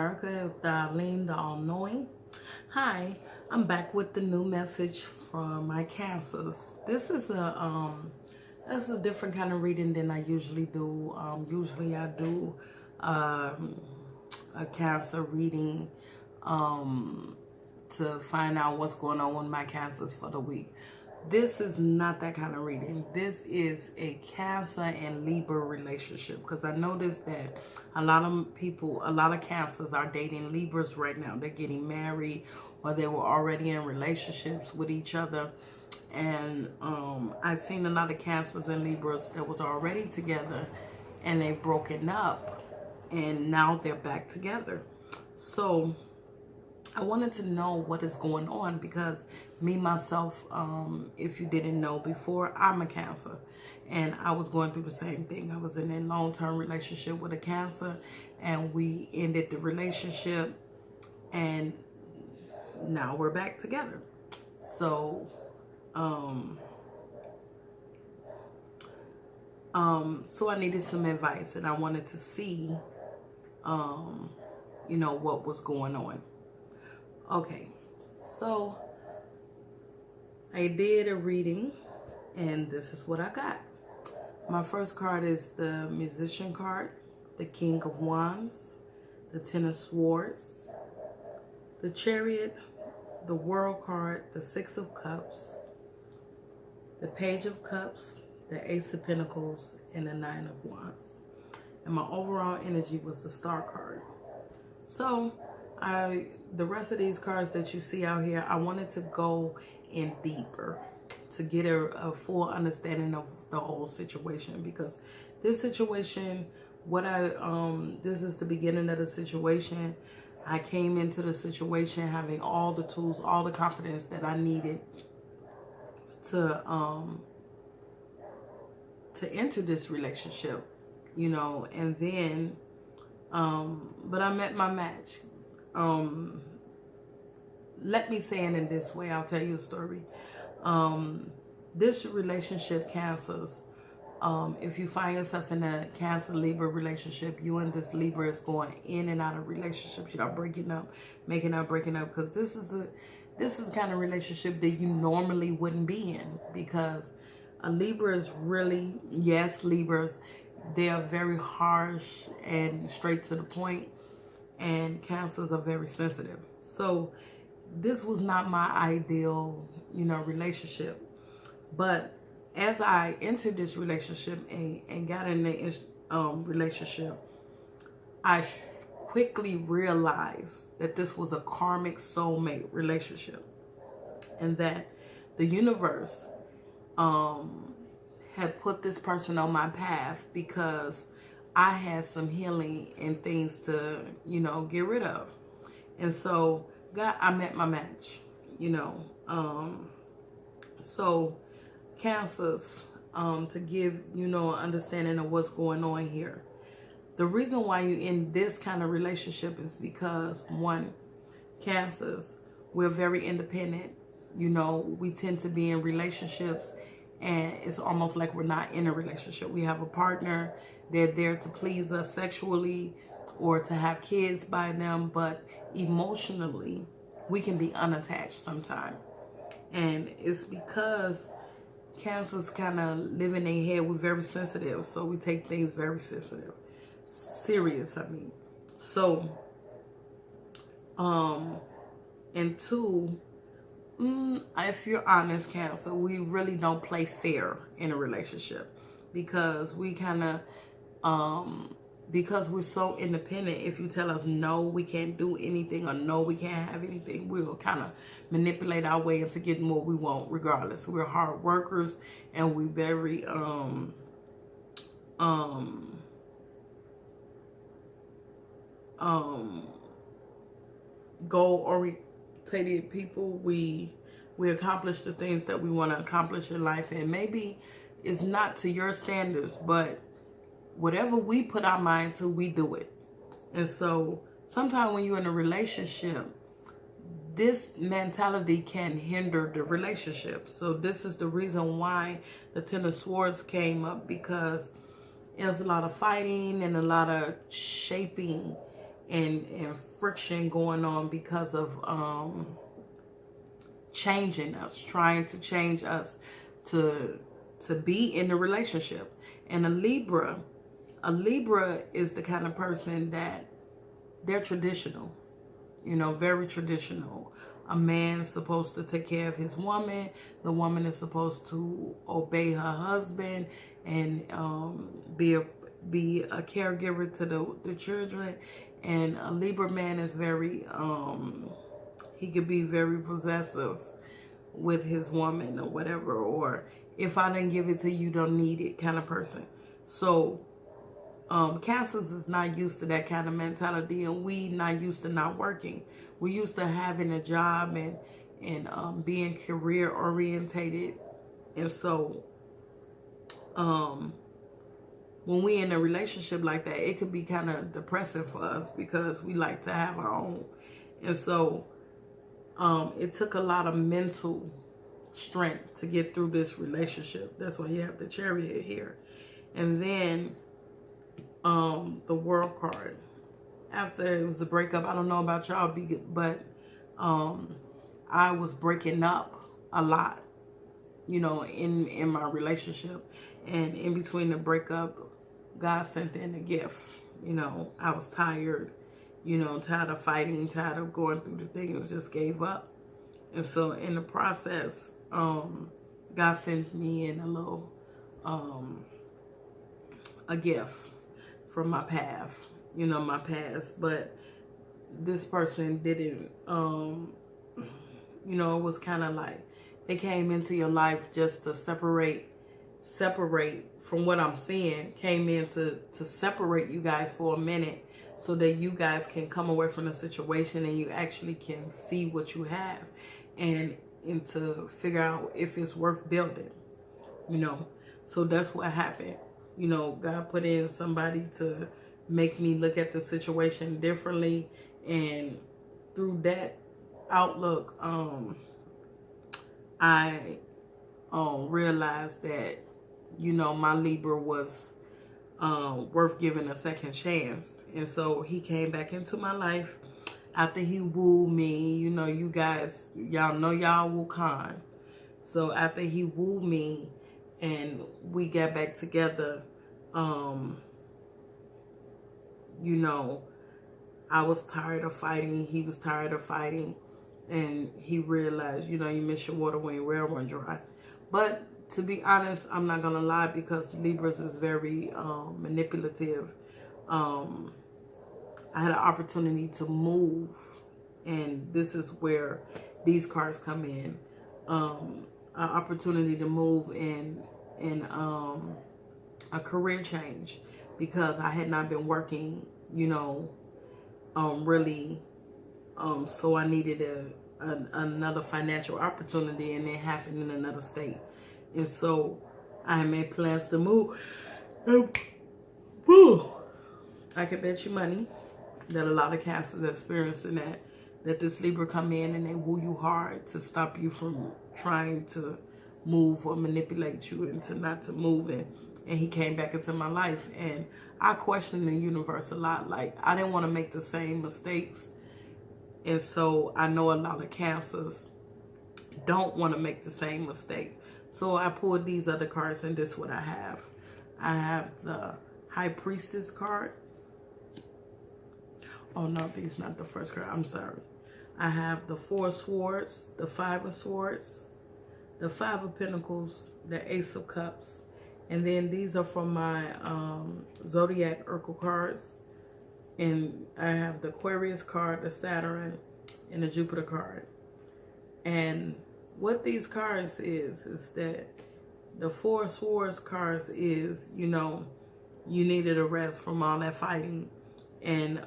America, Darlene, the All-Knowing. Hi, I'm back with the new message from my cancers. This is a different kind of reading than I usually do. Usually I do a cancer reading to find out what's going on with my cancers for the week. This is not that kind of reading. This is a Cancer and Libra relationship, because I noticed that a lot of cancers are dating Libras right now. They're getting married, or they were already in relationships with each other. And I've seen a lot of cancers and Libras that was already together and they've broken up and now they're back together. So I wanted to know what is going on, because me, myself, if you didn't know before, I'm a Cancer. And I was going through the same thing. I was in a long-term relationship with a Cancer, and we ended the relationship, and now we're back together. So, so I needed some advice, and I wanted to see, you know, what was going on. Okay, so I did a reading, and this is what I got. My first card is the Musician card, the King of Wands, the Ten of Swords, the Chariot, the World card, the Six of Cups, the Page of Cups, the Ace of Pentacles, and the Nine of Wands. And my overall energy was the Star card. So the rest of these cards that you see out here, I wanted to go in deeper to get a full understanding of the whole situation, because this situation, this is the beginning of the situation. I came into the situation having all the tools, all the confidence that I needed to enter this relationship, you know, and then but I met my match. Let me say it in this way. I'll tell you a story. This relationship, Cancers, if you find yourself in a Cancer Libra relationship, you and this Libra is going in and out of relationships. Y'all breaking up, making up, breaking up, because this is the kind of relationship that you normally wouldn't be in, because a Libra is really, yes, Libras, they are very harsh and straight to the point, and Cancers are very sensitive. So this was not my ideal, you know, relationship. But as I entered this relationship and got in the relationship, I quickly realized that this was a karmic soulmate relationship, and that the universe had put this person on my path because I had some healing and things to, you know, get rid of. And so I met my match, you know. So Cancers, to give, you know, an understanding of what's going on here. The reason why you're in this kind of relationship is because, one, Cancers, we're very independent. You know, we tend to be in relationships and it's almost like we're not in a relationship. We have a partner. They're there to please us sexually or to have kids by them, but emotionally, we can be unattached sometimes. And it's because Cancers kind of live in their head. We're very sensitive, so we take things very serious, I mean. So, and two, if you're honest, Cancer, we really don't play fair in a relationship, because we kind of, because we're so independent. If you tell us no, we can't do anything, or no, we can't have anything, we'll kind of manipulate our way into getting what we want regardless. We're hard workers, and we're very goal-oriented people. We accomplish the things that we want to accomplish in life, and maybe it's not to your standards, but whatever we put our mind to, we do it. And so sometimes when you're in a relationship, this mentality can hinder the relationship. So this is the reason why the Ten of Swords came up, because there's a lot of fighting and a lot of shaping and friction going on because of changing us, trying to change us to be in the relationship. And a Libra is the kind of person that they're traditional, you know, very traditional. A man's supposed to take care of his woman. The woman is supposed to obey her husband and be a caregiver to the children. And a Libra man is very, he could be very possessive with his woman or whatever, or if I didn't give it to you, don't need it kind of person. So Cancers is not used to that kind of mentality, and we not used to not working. We used to having a job and being career orientated. And so when we in a relationship like that, it could be kind of depressing for us because we like to have our own. And so it took a lot of mental strength to get through this relationship. That's why you have the Chariot here. And then the World card. After it was a breakup, I don't know about y'all, but I was breaking up a lot, you know, in my relationship. And in between the breakup, God sent in a gift. You know, I was tired, you know, tired of fighting, tired of going through the thing. Just gave up. And so in the process, God sent me in a little, a gift from my path, you know, my past. But this person didn't, you know, it was kind of like they came into your life just to separate from what I'm seeing, came in to separate you guys for a minute so that you guys can come away from the situation and you actually can see what you have and to figure out if it's worth building, you know. So that's what happened. You know, God put in somebody to make me look at the situation differently, and through that outlook, I realized that, you know, my Libra was worth giving a second chance. And so he came back into my life after he wooed me. You know, you guys, y'all know y'all woo Khan. So after he wooed me and we got back together, you know, I was tired of fighting. He was tired of fighting. And he realized, you know, you miss your water when your well run dry. But to be honest, I'm not going to lie, because Libras is very manipulative. I had an opportunity to move, and this is where these cards come in. An opportunity to move in a career change, because I had not been working, you know, really. So I needed another financial opportunity, and it happened in another state. And so I made plans to move. I can bet you money that a lot of Cancers experiencing that this Libra come in and they woo you hard to stop you from trying to move or manipulate you into not to move. And he came back into my life, and I questioned the universe a lot. Like, I didn't want to make the same mistakes. And so I know a lot of Cancers don't want to make the same mistake. So I pulled these other cards, and this is what I have. I have the High Priestess card. Oh no, these not the first card. I'm sorry. I have the Four of Swords, the Five of Swords, the Five of Pentacles, the Ace of Cups. And then these are from my Zodiac Oracle cards. And I have the Aquarius card, the Saturn, and the Jupiter card. And what these cards is that the Four of Swords cards is, you know, you needed a rest from all that fighting. And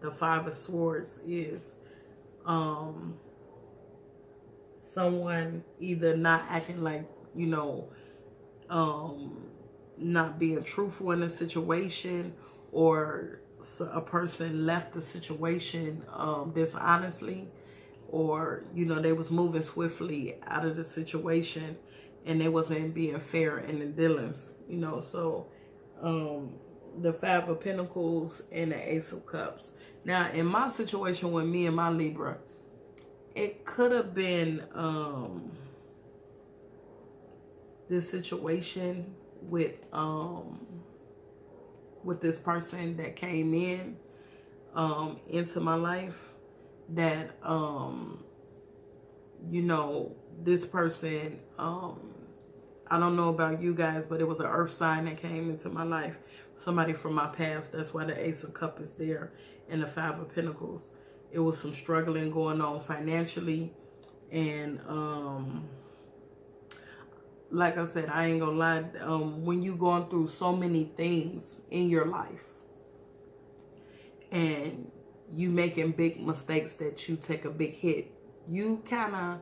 the Five of Swords is someone either not acting like, you know, not being truthful in a situation, or a person left the situation dishonestly, or, you know, they was moving swiftly out of the situation and they wasn't being fair in the dealings, you know. So the Five of Pentacles, and the Ace of Cups. Now, in my situation with me and my Libra, it could have been this situation with this person that came in into my life, that you know, this person, I don't know about you guys, but it was an earth sign that came into my life. Somebody from my past. That's why the Ace of Cups is there and the Five of Pentacles. It was some struggling going on financially. And like I said, I ain't gonna lie. When you going through so many things in your life and you making big mistakes that you take a big hit, you kind of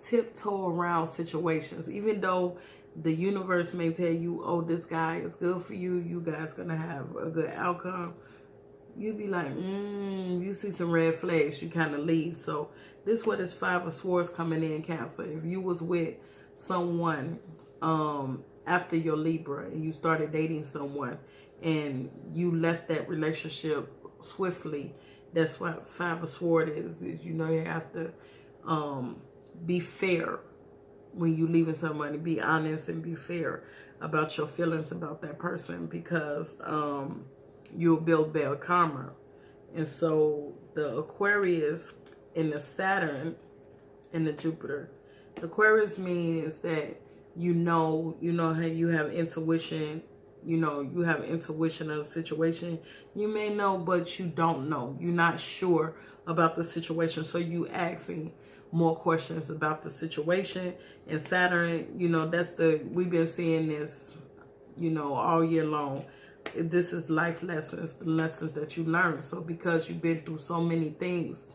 tiptoe around situations. Even though the universe may tell you, oh, this guy is good for you, you guys gonna have a good outcome, you be like, you see some red flags, you kind of leave. So this is what this Five of Swords coming in, Cancer. If you was with someone after your Libra and you started dating someone and you left that relationship swiftly, that's what Five of Swords is, you know, you have to be fair when you leaving somebody. Be honest and be fair about your feelings about that person, because you'll build bad karma. And so the Aquarius and the Saturn and the Jupiter, the Aquarius means that you know how you have intuition. You know, you have intuition of the situation. You may know, but you don't know. You're not sure about the situation. So you asking more questions about the situation. And Saturn, you know, we've been seeing this, you know, all year long. This is life lessons, the lessons that you learn. So because you've been through so many things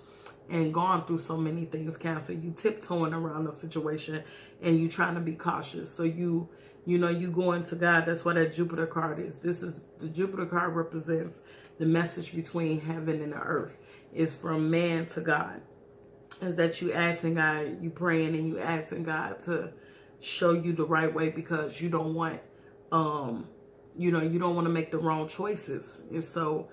and gone through so many things, Cancer, you tiptoeing around the situation and you trying to be cautious. So you know, you going to God. That's what that Jupiter card is. The Jupiter card represents the message between heaven and the earth. It's from man to God. Is that you asking God, you praying and you asking God to show you the right way, because you don't want, you know, you don't want to make the wrong choices. And so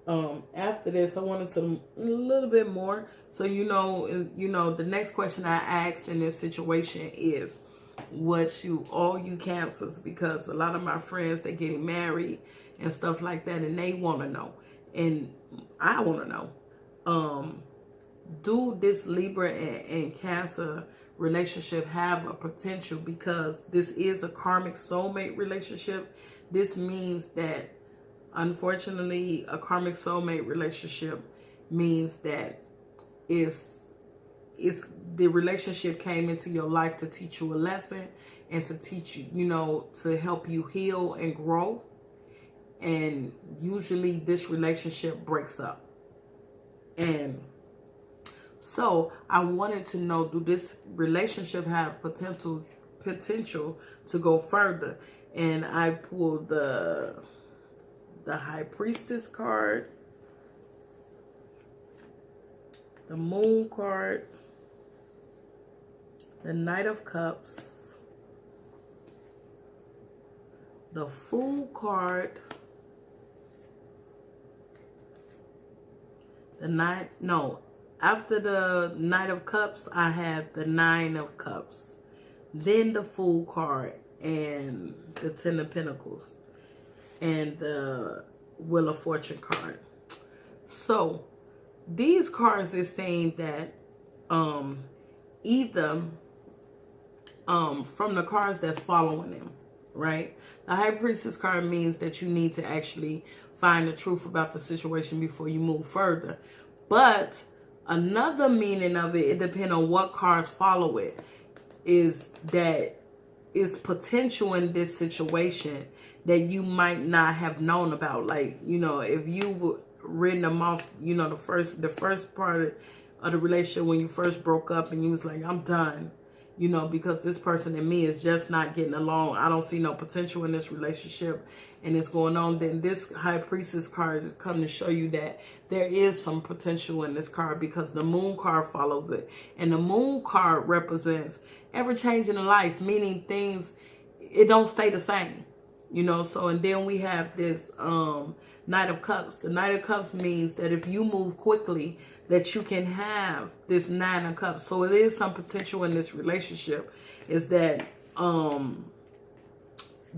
after this, I wanted a little bit more. So, you know, the next question I asked in this situation is, all you Cancers, because a lot of my friends, they getting married and stuff like that, and they want to know, and I want to know, do this Libra and Cancer relationship have a potential? Because this is a karmic soulmate relationship. This means that, unfortunately, a karmic soulmate relationship means that it's the relationship came into your life to teach you a lesson and to teach you, you know, to help you heal and grow. And usually this relationship breaks up. And so I wanted to know, do this relationship have potential to go further? And I pulled the High Priestess card, the Moon card, the Knight of Cups, the Fool card, after the Knight of Cups, I had the Nine of Cups, then the Fool card, and the Ten of Pentacles, and the Wheel of Fortune card. So these cards is saying that either from the cards that's following them, right? The High Priestess card means that you need to actually find the truth about the situation before you move further. But another meaning of it depends on what cards follow it, is that it's potential in this situation that you might not have known about. Like, you know, if you were written them off, you know, the first part of the relationship when you first broke up and you was like, I'm done, you know, because this person and me is just not getting along. I don't see no potential in this relationship and it's going on. Then this High Priestess card is coming to show you that there is some potential in this card, because the Moon card follows it. And the Moon card represents ever changing in life, meaning things, it don't stay the same. You know, so, and then we have this Knight of Cups. The Knight of Cups means that if you move quickly, that you can have this Nine of Cups. So it is some potential in this relationship, is that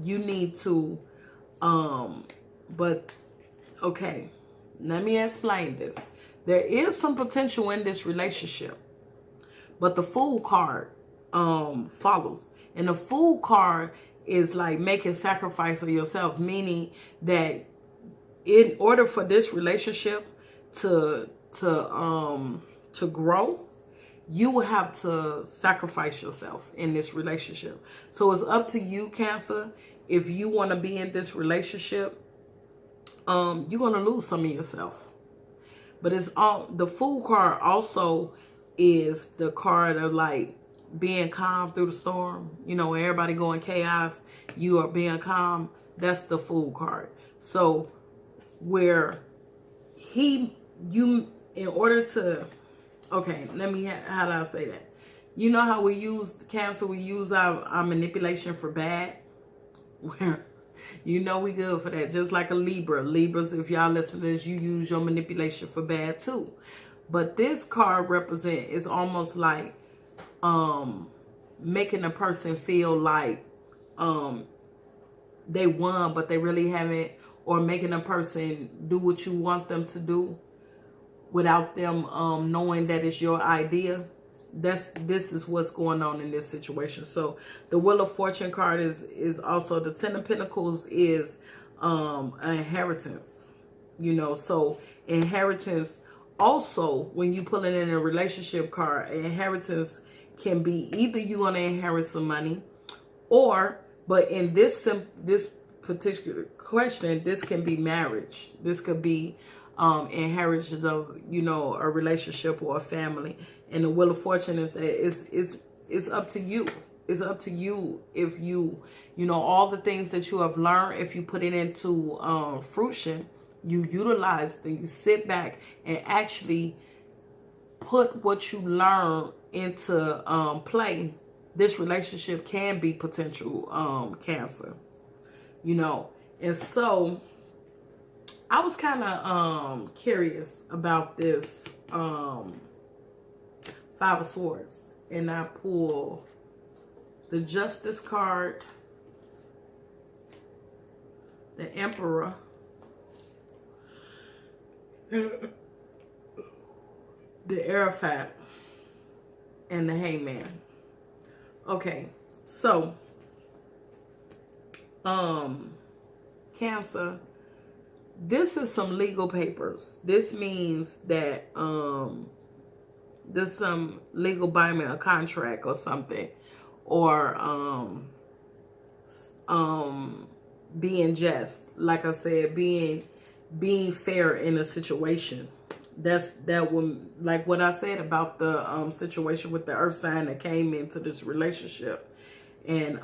you need to, but, okay, let me explain this. There is some potential in this relationship, but the Fool card follows. And the Fool card is like making sacrifice of yourself, meaning that in order for this relationship to grow, you will have to sacrifice yourself in this relationship. So it's up to you, Cancer. If you want to be in this relationship, you're going to lose some of yourself. But it's all, the Fool card also is the card of like being calm through the storm. You know, everybody going chaos, you are being calm. That's the Fool card. So where in order to, okay, let me, how do I say that? You know how we use Cancer, we use our manipulation for bad? Where, you know, we good for that. Just like a Libra. Libras, if y'all listen to this, you use your manipulation for bad too. But this card is almost like making a person feel like they won, but they really haven't, or making a person do what you want them to do without them knowing that it's your idea. This is what's going on in this situation. So the Wheel of Fortune card is also, the Ten of Pentacles is an inheritance. You know, so inheritance also, when you pull it in a relationship card, inheritance can be either you're going to inherit some money, or, but in this particular question, this can be marriage. This could be inheritance of, you know, a relationship or a family. And the Wheel of Fortune is that it's up to you. It's up to you if you know, all the things that you have learned, if you put it into fruition, you utilize them, you sit back and actually put what you learn into play. This relationship can be potential Cancer, you know. And so I was kind of curious about this Five of Swords, and I pull the Justice card, the Emperor, the Hierophant, and the Hangman. Okay, so Cancer, this is some legal papers. This means that there's some legal binding, a contract or something, or being just, like I said, being fair in a situation. That one, like what I said about the situation with the earth sign that came into this relationship, and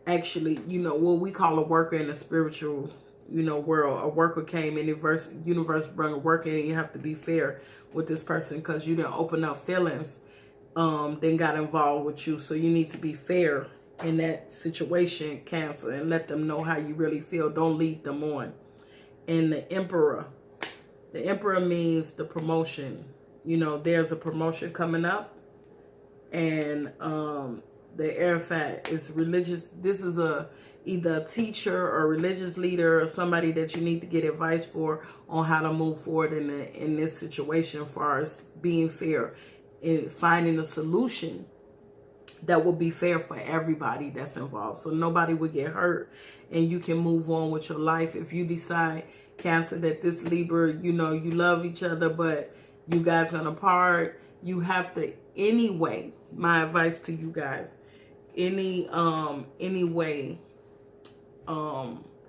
actually, you know, what we call a worker in the spiritual, you know, world. A worker came in, universe brought a worker in, and you have to be fair with this person because you didn't open up feelings, then got involved with you. So you need to be fair in that situation, Cancer, and let them know how you really feel. Don't lead them on. And the Emperor means the promotion. You know, there's a promotion coming up. And the Hierophant is religious. This is either a teacher or a religious leader or somebody that you need to get advice for on how to move forward in this situation, as far as being fair and finding a solution that will be fair for everybody that's involved, so nobody will get hurt and you can move on with your life. If you decide, Cancer, that this Libra, you know, you love each other, but you guys gonna part, you have to, anyway, my advice to you guys, any way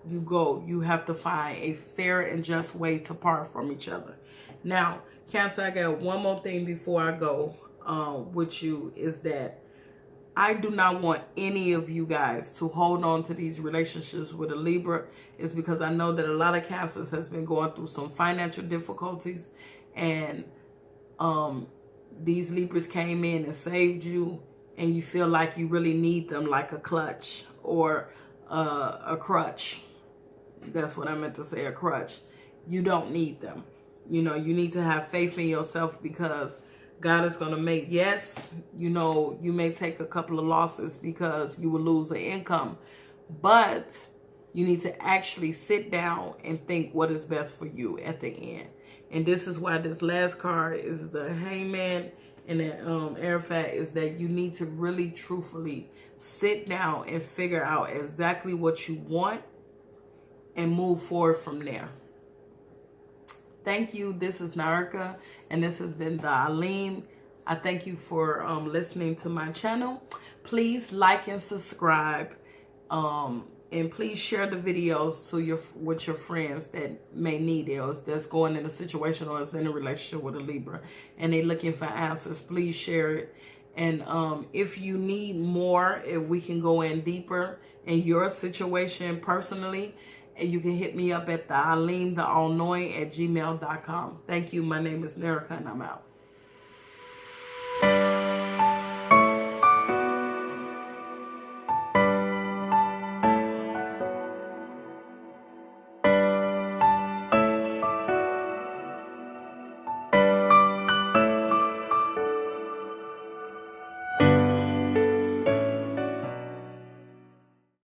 you go, you have to find a fair and just way to part from each other. Now, Cancer, I got one more thing before I go with you, is that I do not want any of you guys to hold on to these relationships with a Libra. It's because I know that a lot of Cancers has been going through some financial difficulties, and these Libras came in and saved you, and you feel like you really need them like a clutch, or a crutch. That's what I meant to say, a crutch. You don't need them. You know, you need to have faith in yourself, because God is going to make, yes, you know, you may take a couple of losses because you will lose the income, but you need to actually sit down and think what is best for you at the end. And this is why this last card is the Hangman, and the Arafat, is that you need to really truthfully sit down and figure out exactly what you want and move forward from there. Thank you. This is Narika, and this has been the Alim. I thank you for listening to my channel. Please like and subscribe, and please share the videos to with your friends that may need it, that's going in a situation or is in a relationship with a Libra and they looking for answers. Please share it. And if you need more, if we can go in deeper in your situation personally, and you can hit me up at the Alim, the all-knowing at gmail.com. Thank you. My name is Narika, and I'm out.